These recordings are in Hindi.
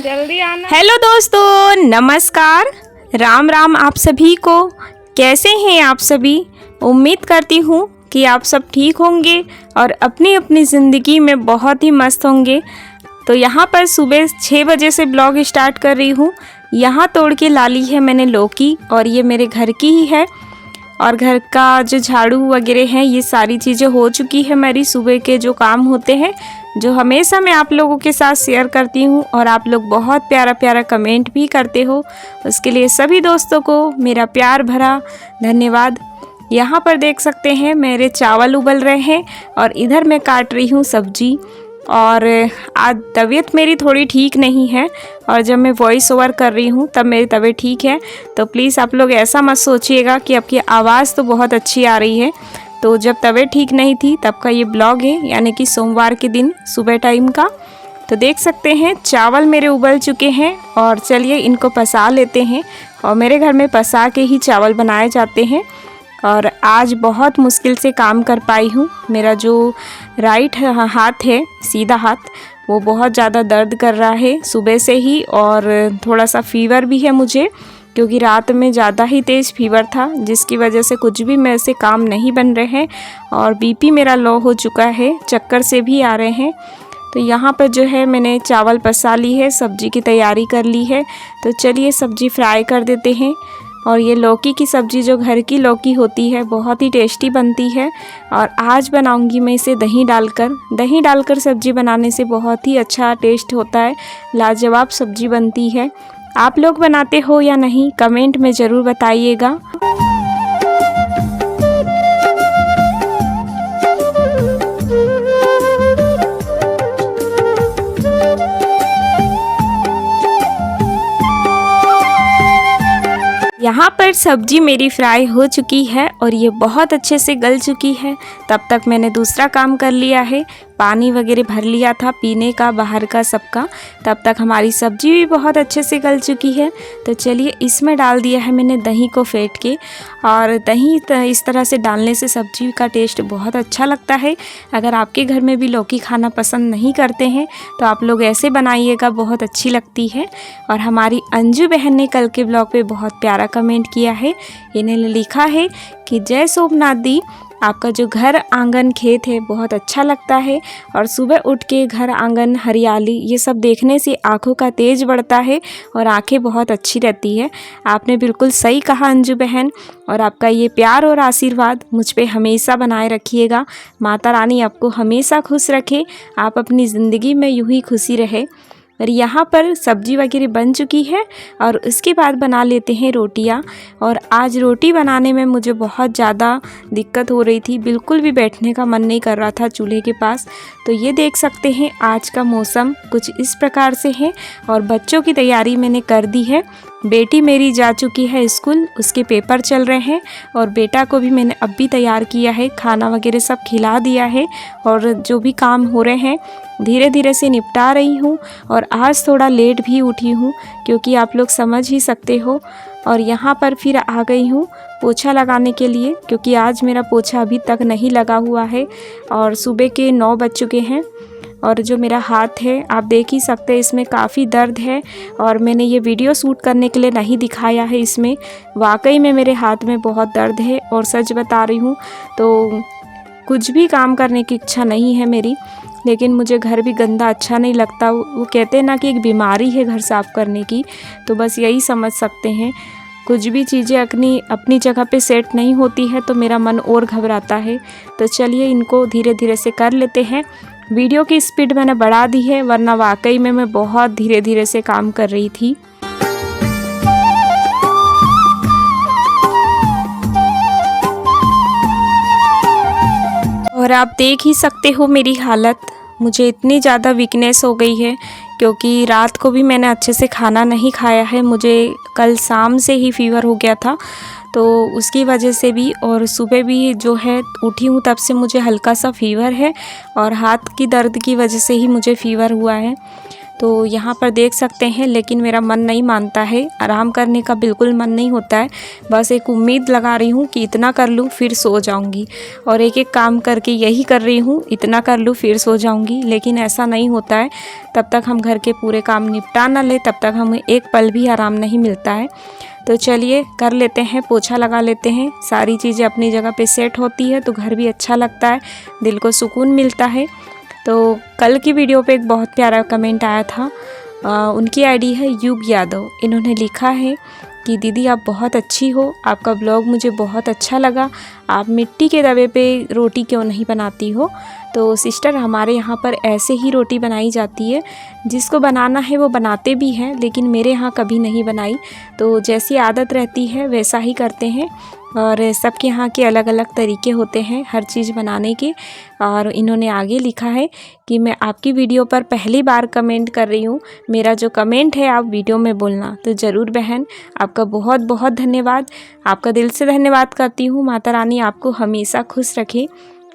जल्दी आना। हेलो दोस्तों, नमस्कार, राम राम आप सभी को। कैसे हैं आप सभी? उम्मीद करती हूँ कि आप सब ठीक होंगे और अपनी अपनी ज़िंदगी में बहुत ही मस्त होंगे। तो यहाँ पर सुबह 6 बजे से ब्लॉग स्टार्ट कर रही हूँ। यहाँ तोड़ के ला ली है मैंने लौकी और ये मेरे घर की ही है। और घर का जो झाड़ू वगैरह है ये सारी चीज़ें हो चुकी है। मेरी सुबह के जो काम होते हैं जो हमेशा मैं आप लोगों के साथ शेयर करती हूँ और आप लोग बहुत प्यारा प्यारा कमेंट भी करते हो, उसके लिए सभी दोस्तों को मेरा प्यार भरा धन्यवाद। यहाँ पर देख सकते हैं मेरे चावल उबल रहे हैं और इधर मैं काट रही हूँ सब्जी। और आज तबीयत मेरी थोड़ी ठीक नहीं है और जब मैं वॉइस ओवर कर रही हूँ तब मेरी तबीयत ठीक है। तो प्लीज़ आप लोग ऐसा मत सोचिएगा कि आपकी आवाज़ तो बहुत अच्छी आ रही है। तो जब तबीयत ठीक नहीं थी तब का ये ब्लॉग है, यानी कि सोमवार के दिन सुबह टाइम का। तो देख सकते हैं चावल मेरे उबल चुके हैं और चलिए इनको पसा लेते हैं। और मेरे घर में पसा के ही चावल बनाए जाते हैं। और आज बहुत मुश्किल से काम कर पाई हूँ। मेरा जो राइट हाथ है, सीधा हाथ, वो बहुत ज़्यादा दर्द कर रहा है सुबह से ही। और थोड़ा सा फीवर भी है मुझे, क्योंकि रात में ज़्यादा ही तेज़ फीवर था, जिसकी वजह से कुछ भी मेरे से काम नहीं बन रहे हैं। और बीपी मेरा लो हो चुका है, चक्कर से भी आ रहे हैं। तो यहाँ पर जो है मैंने चावल पसा ली है, सब्जी की तैयारी कर ली है। तो चलिए सब्जी फ्राई कर देते हैं। और ये लौकी की सब्ज़ी जो घर की लौकी होती है बहुत ही टेस्टी बनती है। और आज बनाऊंगी मैं इसे दही डालकर सब्ज़ी बनाने से बहुत ही अच्छा टेस्ट होता है, लाजवाब सब्ज़ी बनती है। आप लोग बनाते हो या नहीं, कमेंट में ज़रूर बताइएगा। यहाँ पर सब्जी मेरी फ्राई हो चुकी है और ये बहुत अच्छे से गल चुकी है। तब तक मैंने दूसरा काम कर लिया है, पानी वगैरह भर लिया था पीने का, बाहर का सबका। तब तक हमारी सब्जी भी बहुत अच्छे से गल चुकी है। तो चलिए इसमें डाल दिया है मैंने दही को फेंट के। और दही इस तरह से डालने से सब्जी का टेस्ट बहुत अच्छा लगता है। अगर आपके घर में भी लौकी खाना पसंद नहीं करते हैं तो आप लोग ऐसे बनाइएगा, बहुत अच्छी लगती है। और हमारी अंजू बहन ने कल के ब्लॉग पे बहुत प्यारा कमेंट किया है। इन्होंने लिखा है कि जय सोमनाथ दी, आपका जो घर आंगन खेत है बहुत अच्छा लगता है। और सुबह उठ के घर आंगन हरियाली ये सब देखने से आँखों का तेज बढ़ता है और आंखें बहुत अच्छी रहती है। आपने बिल्कुल सही कहा अंजू बहन। और आपका ये प्यार और आशीर्वाद मुझ पे हमेशा बनाए रखिएगा। माता रानी आपको हमेशा खुश रखे, आप अपनी ज़िंदगी में यूँ ही खुशी रहे। और यहाँ पर सब्जी वगैरह बन चुकी है और उसके बाद बना लेते हैं रोटियाँ। और आज रोटी बनाने में मुझे बहुत ज़्यादा दिक्कत हो रही थी, बिल्कुल भी बैठने का मन नहीं कर रहा था चूल्हे के पास। तो ये देख सकते हैं आज का मौसम कुछ इस प्रकार से है। और बच्चों की तैयारी मैंने कर दी है। बेटी मेरी जा चुकी है स्कूल, उसके पेपर चल रहे हैं। और बेटा को भी मैंने अब भी तैयार किया है, खाना वगैरह सब खिला दिया है। और जो भी काम हो रहे हैं धीरे धीरे से निपटा रही हूँ। और आज थोड़ा लेट भी उठी हूँ, क्योंकि आप लोग समझ ही सकते हो। और यहाँ पर फिर आ गई हूँ पोछा लगाने के लिए, क्योंकि आज मेरा पोछा अभी तक नहीं लगा हुआ है। और सुबह के 9 बज चुके हैं। और जो मेरा हाथ है आप देख ही सकते हैं, इसमें काफ़ी दर्द है। और मैंने ये वीडियो शूट करने के लिए नहीं दिखाया है। इसमें वाकई में मेरे हाथ में बहुत दर्द है और सच बता रही हूँ। तो कुछ भी काम करने की इच्छा नहीं है मेरी। लेकिन मुझे घर भी गंदा अच्छा नहीं लगता। वो कहते हैं ना कि एक बीमारी है घर साफ़ करने की, तो बस यही समझ सकते हैं। कुछ भी चीज़ें अपनी जगह पे सेट नहीं होती है तो मेरा मन और घबराता है। तो चलिए इनको धीरे धीरे से कर लेते हैं। वीडियो की स्पीड मैंने बढ़ा दी है, वरना वाकई में मैं बहुत धीरे धीरे से काम कर रही थी। और आप देख ही सकते हो मेरी हालत, मुझे इतनी ज़्यादा वीकनेस हो गई है, क्योंकि रात को भी मैंने अच्छे से खाना नहीं खाया है। मुझे कल शाम से ही फीवर हो गया था, तो उसकी वजह से भी। और सुबह भी जो है उठी हूँ तब से मुझे हल्का सा फीवर है और हाथ की दर्द की वजह से ही मुझे फीवर हुआ है। तो यहाँ पर देख सकते हैं, लेकिन मेरा मन नहीं मानता है, आराम करने का बिल्कुल मन नहीं होता है। बस एक उम्मीद लगा रही हूँ कि इतना कर लूँ फिर सो जाऊँगी, और एक एक काम करके यही कर रही हूँ, इतना कर लूँ फिर सो जाऊँगी, लेकिन ऐसा नहीं होता है। तब तक हम घर के पूरे काम निपटा ना ले, तब तक हमें एक पल भी आराम नहीं मिलता है। तो चलिए कर लेते हैं, पोछा लगा लेते हैं। सारी चीज़ें अपनी जगह पे सेट होती है तो घर भी अच्छा लगता है, दिल को सुकून मिलता है। तो कल की वीडियो पे एक बहुत प्यारा कमेंट आया था, उनकी आईडी है युग यादव। इन्होंने लिखा है कि दीदी आप बहुत अच्छी हो, आपका ब्लॉग मुझे बहुत अच्छा लगा, आप मिट्टी के तवे पे रोटी क्यों नहीं बनाती हो। तो सिस्टर, हमारे यहाँ पर ऐसे ही रोटी बनाई जाती है, जिसको बनाना है वो बनाते भी हैं, लेकिन मेरे यहाँ कभी नहीं बनाई। तो जैसी आदत रहती है वैसा ही करते हैं, और सबके यहाँ के अलग अलग तरीके होते हैं हर चीज़ बनाने के। और इन्होंने आगे लिखा है कि मैं आपकी वीडियो पर पहली बार कमेंट कर रही हूँ, मेरा जो कमेंट है आप वीडियो में बोलना। तो ज़रूर बहन, आपका बहुत बहुत धन्यवाद, आपका दिल से धन्यवाद करती हूँ। माता रानी आपको हमेशा खुश रखे।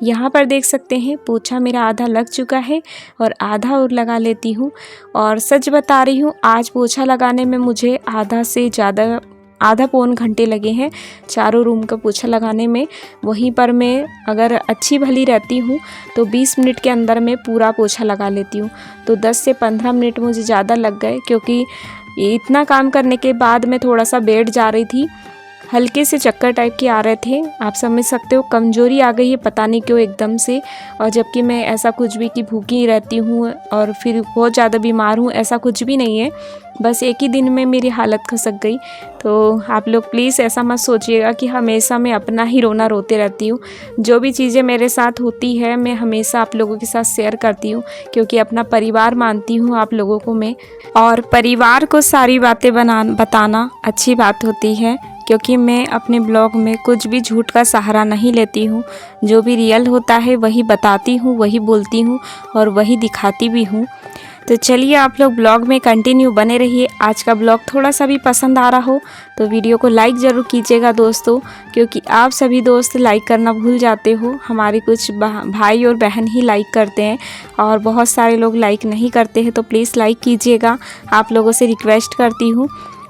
यहाँ पर देख सकते हैं पोछा मेरा आधा लग चुका है और आधा और लगा लेती हूँ। और सच बता रही हूँ, आज पोछा लगाने में मुझे आधा पौन घंटे लगे हैं, चारों रूम का पोछा लगाने में। वहीं पर मैं अगर अच्छी भली रहती हूँ तो 20 मिनट के अंदर में पूरा पोछा लगा लेती हूँ। तो 10 से 15 मिनट मुझे ज़्यादा लग गए, क्योंकि इतना काम करने के बाद मैं थोड़ा सा बैठ जा रही थी, हल्के से चक्कर टाइप के आ रहे थे। आप समझ सकते हो, कमज़ोरी आ गई है पता नहीं क्यों एकदम से। और जबकि मैं ऐसा कुछ भी कि भूखी रहती हूँ और फिर बहुत ज़्यादा बीमार हूँ, ऐसा कुछ भी नहीं है। बस एक ही दिन में मेरी हालत खसक गई। तो आप लोग प्लीज़ ऐसा मत सोचिएगा कि हमेशा मैं अपना ही रोना रोते रहती हूँ। जो भी चीज़ें मेरे साथ होती है मैं हमेशा आप लोगों के साथ शेयर करती हूँ, क्योंकि अपना परिवार मानती हूँ आप लोगों को मैं। और परिवार को सारी बातें बताना अच्छी बात होती है, क्योंकि मैं अपने ब्लॉग में कुछ भी झूठ का सहारा नहीं लेती हूँ। जो भी रियल होता है वही बताती हूँ, वही बोलती हूँ और वही दिखाती भी हूँ। तो चलिए आप लोग ब्लॉग में कंटिन्यू बने रहिए। आज का ब्लॉग थोड़ा सा भी पसंद आ रहा हो तो वीडियो को लाइक ज़रूर कीजिएगा दोस्तों, क्योंकि आप सभी दोस्त लाइक करना भूल जाते हो। हमारे कुछ भाई और बहन ही लाइक करते हैं और बहुत सारे लोग लाइक नहीं करते हैं, तो प्लीज़ लाइक कीजिएगा, आप लोगों से रिक्वेस्ट करती हूँ।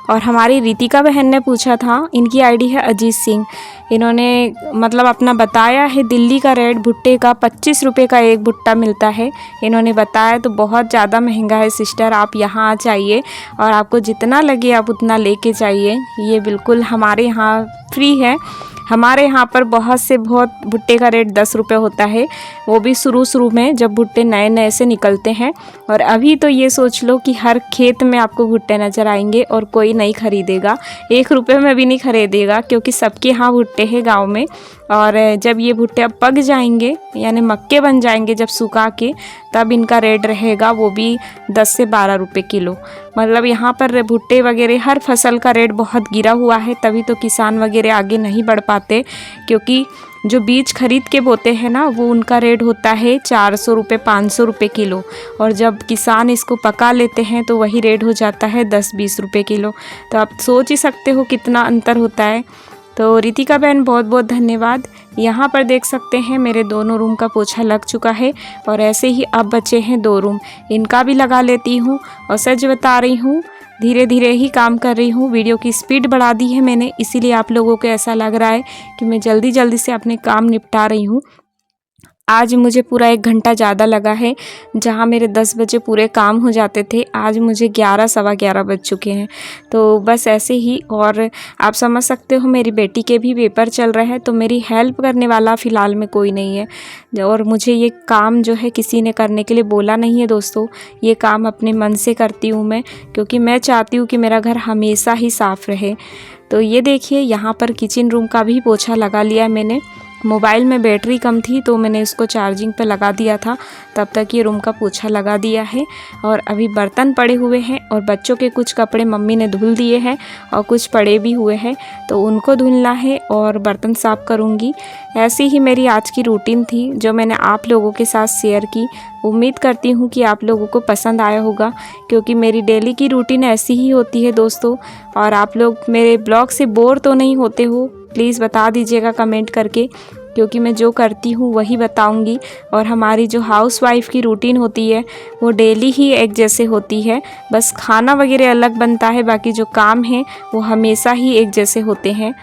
और हमारी रितिका बहन ने पूछा था, इनकी आईडी है अजीत सिंह। इन्होंने मतलब अपना बताया है, दिल्ली का रेट भुट्टे का 25 रुपये का एक भुट्टा मिलता है। इन्होंने बताया तो बहुत ज़्यादा महंगा है सिस्टर, आप यहाँ आ जाइए और आपको जितना लगे आप उतना लेके जाइए। ये बिल्कुल हमारे यहाँ फ्री है। हमारे यहाँ पर बहुत भुट्टे का रेट 10 रुपये होता है, वो भी शुरू में जब भुट्टे नए नए से निकलते हैं। और अभी तो ये सोच लो कि हर खेत में आपको भुट्टे नज़र आएंगे और कोई नहीं खरीदेगा, 1 रुपये में भी नहीं खरीदेगा, क्योंकि सबके यहाँ भुट्टे हैं गांव में। और जब ये भुट्टे अब पक जाएंगे यानी मक्के बन जाएंगे जब सुखा के, तब इनका रेट रहेगा वो भी 10 से 12 रुपये किलो। मतलब यहाँ पर भुट्टे वगैरह हर फसल का रेट बहुत गिरा हुआ है, तभी तो किसान वगैरह आगे नहीं बढ़ पाते, क्योंकि जो बीज खरीद के बोते हैं ना, वो उनका रेट होता है 400 रुपये 500 रुपये किलो, और जब किसान इसको पका लेते हैं तो वही रेट हो जाता है 10-20 रुपये किलो। तो आप सोच ही सकते हो कितना अंतर होता है। तो रितिका बहन बहुत बहुत धन्यवाद। यहाँ पर देख सकते हैं मेरे दोनों रूम का पोछा लग चुका है, और ऐसे ही अब बचे हैं 2 रूम, इनका भी लगा लेती हूँ। और सच बता रही हूँ, धीरे धीरे ही काम कर रही हूँ, वीडियो की स्पीड बढ़ा दी है मैंने, इसीलिए आप लोगों को ऐसा लग रहा है कि मैं जल्दी जल्दी से अपने काम निपटा रही हूँ। आज मुझे पूरा 1 घंटा ज़्यादा लगा है, जहाँ मेरे 10 बजे पूरे काम हो जाते थे, आज मुझे 11 सवा 11 बज चुके हैं। तो बस ऐसे ही। और आप समझ सकते हो मेरी बेटी के भी पेपर चल रहे हैं, तो मेरी हेल्प करने वाला फ़िलहाल में कोई नहीं है। और मुझे ये काम जो है किसी ने करने के लिए बोला नहीं है दोस्तों, ये काम अपने मन से करती हूँ मैं, क्योंकि मैं चाहती हूँ कि मेरा घर हमेशा ही साफ़ रहे। तो ये देखिए, यहाँ पर किचन रूम का भी पोछा लगा लिया मैंने। मोबाइल में बैटरी कम थी तो मैंने इसको चार्जिंग पे लगा दिया था, तब तक ये रूम का पोछा लगा दिया है। और अभी बर्तन पड़े हुए हैं, और बच्चों के कुछ कपड़े मम्मी ने धुल दिए हैं और कुछ पड़े भी हुए हैं, तो उनको धुलना है और बर्तन साफ़ करूँगी। ऐसी ही मेरी आज की रूटीन थी जो मैंने आप लोगों के साथ शेयर की। उम्मीद करती हूँ कि आप लोगों को पसंद आया होगा, क्योंकि मेरी डेली की रूटीन ऐसी ही होती है दोस्तों। और आप लोग मेरे ब्लॉग से बोर तो नहीं होते हो, प्लीज़ बता दीजिएगा कमेंट करके। क्योंकि मैं जो करती हूँ वही बताऊँगी। और हमारी जो हाउसवाइफ़ की रूटीन होती है वो डेली ही एक जैसे होती है, बस खाना वगैरह अलग बनता है, बाकी जो काम है वो हमेशा ही एक जैसे होते हैं।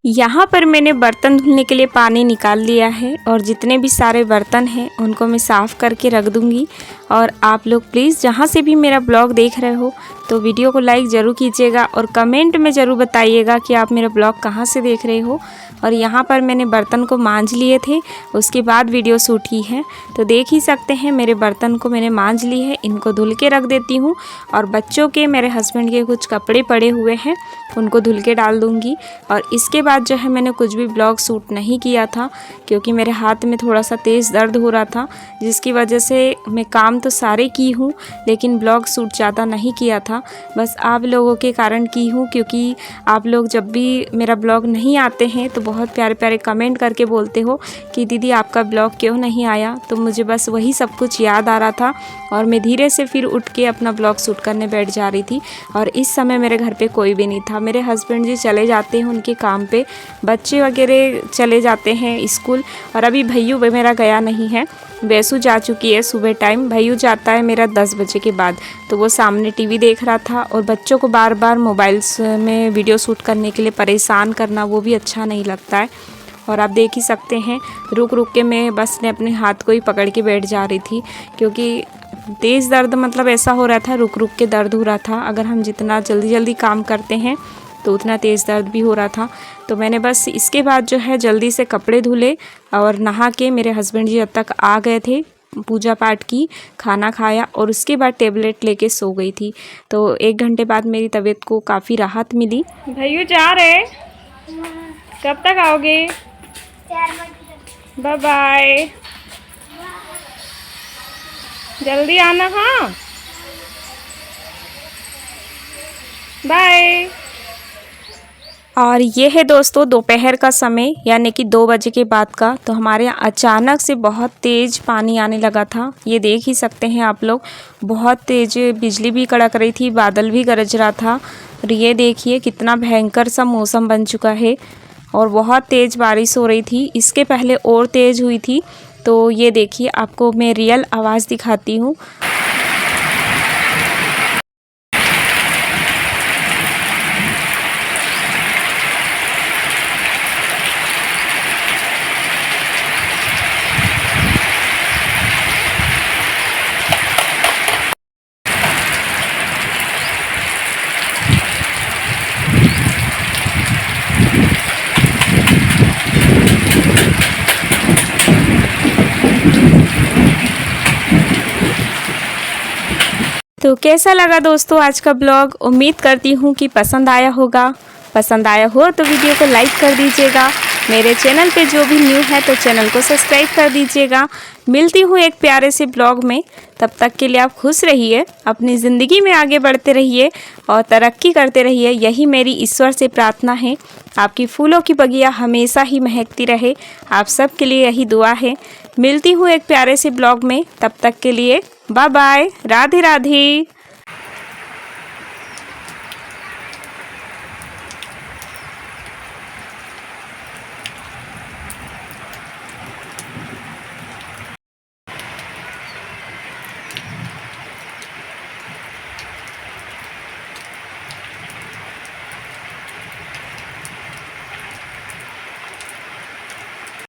यहाँ पर मैंने बर्तन धुलने के लिए पानी निकाल लिया है और जितने भी सारे बर्तन हैं उनको मैं साफ़ करके रख दूँगी। और आप लोग प्लीज़ जहाँ से भी मेरा ब्लॉग देख रहे हो तो वीडियो को लाइक ज़रूर कीजिएगा और कमेंट में ज़रूर बताइएगा कि आप मेरा ब्लॉग कहाँ से देख रहे हो। और यहाँ पर मैंने बर्तन को मांज लिए थे, उसके बाद वीडियो शूट की है, तो देख ही सकते हैं मेरे बर्तन को मैंने मांज ली है। इनको धुल के रख देती हूँ और बच्चों के, मेरे हस्बैंड के कुछ कपड़े पड़े हुए हैं उनको धुल के डाल दूँगी। और इसके बाद जो है मैंने कुछ भी ब्लॉग शूट नहीं किया था क्योंकि मेरे हाथ में थोड़ा सा तेज़ दर्द हो रहा था, जिसकी वजह से मैं काम तो सारे की हूँ लेकिन ब्लॉग शूट ज़्यादा नहीं किया था। बस आप लोगों के कारण की हूँ, क्योंकि आप लोग जब भी मेरा ब्लॉग नहीं आते हैं तो बहुत प्यारे प्यारे कमेंट करके बोलते हो कि दीदी आपका ब्लॉग क्यों नहीं आया। तो मुझे बस वही सब कुछ याद आ रहा था और मैं धीरे से फिर उठ के अपना ब्लॉग शूट करने बैठ जा रही थी। और इस समय मेरे घर पे कोई भी नहीं था, मेरे हस्बैंड जी चले जाते हैं उनके काम पे, बच्चे वगैरह चले जाते हैं स्कूल, और अभी भैयू मेरा गया नहीं है। वैसू जा चुकी है सुबह टाइम, भैयू जाता है मेरा 10 बजे के बाद। तो वो सामने टीवी देख रहा था और बच्चों को बार बार मोबाइल्स में वीडियो शूट करने के लिए परेशान करना वो भी अच्छा नहीं लगता है। और आप देख ही सकते हैं रुक रुक के मैं बस ने अपने हाथ को ही पकड़ के बैठ जा रही थी, क्योंकि तेज़ दर्द मतलब ऐसा हो रहा था, रुक रुक के दर्द हो रहा था। अगर हम जितना जल्दी जल्दी काम करते हैं तो उतना तेज़ दर्द भी हो रहा था। तो मैंने बस इसके बाद जो है जल्दी से कपड़े धुले और नहा के, मेरे हस्बैंड जी अब तक आ गए थे, पूजा पाठ की, खाना खाया और उसके बाद टेबलेट लेके सो गई थी। तो 1 घंटे बाद मेरी तबीयत को काफ़ी राहत मिली। भैया जा रहे, कब तक आओगे? 4 बजे। बाय बाय, जल्दी आना। हाँ बाय। और ये है दोस्तों दोपहर का समय, यानी कि 2 बजे के बाद का। तो हमारे यहाँ अचानक से बहुत तेज़ पानी आने लगा था, ये देख ही सकते हैं आप लोग। बहुत तेज़ बिजली भी कड़क रही थी, बादल भी गरज रहा था। और ये देखिए कितना भयंकर सा मौसम बन चुका है और बहुत तेज़ बारिश हो रही थी। इसके पहले और तेज़ हुई थी। तो ये देखिए आपको मैं रियल आवाज़ दिखाती हूँ। तो कैसा लगा दोस्तों आज का ब्लॉग? उम्मीद करती हूँ कि पसंद आया होगा। पसंद आया हो तो वीडियो को लाइक कर दीजिएगा। मेरे चैनल पे जो भी न्यू है तो चैनल को सब्सक्राइब कर दीजिएगा। मिलती हूँ एक प्यारे से ब्लॉग में, तब तक के लिए आप खुश रहिए, अपनी ज़िंदगी में आगे बढ़ते रहिए और तरक्की करते रहिए। यही मेरी ईश्वर से प्रार्थना है। आपकी फूलों की बगिया हमेशा ही महकती रहे, आप सब के लिए यही दुआ है। मिलती हूँ एक प्यारे से ब्लॉग में, तब तक के लिए बाय बाय, राधे राधे।